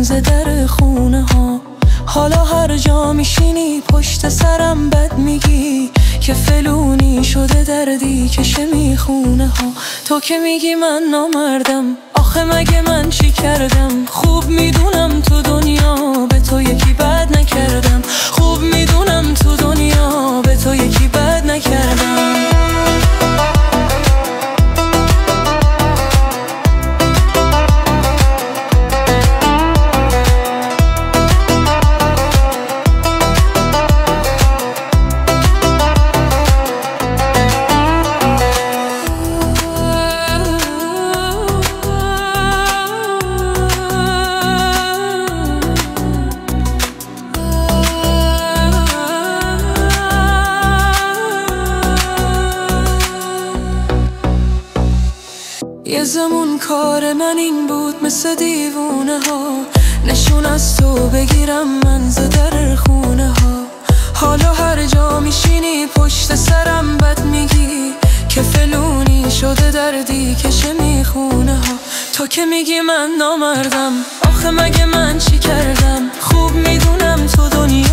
ز در خونه ها. حالا هر جا میشینی پشت سرم بد میگی که فلونی شده دردی که میخونه ها. تو که میگی من نامردم، آخه مگه من چی کردم؟ خوب میدونم تو دنیا به تو یکی بد نکردم. خوب میدونم تو دنیا به تو یکی بد نکردم. یه زمون کار من این بود مثل دیوونه ها، نشون از تو بگیرم من ز در خونه ها. حالا هر جا میشینی پشت سرم بد میگی که فلونی شده دردی که میخونه ها. تو که میگی من نامردم، آخه مگه من چی کردم؟ خوب میدونم تو دنیا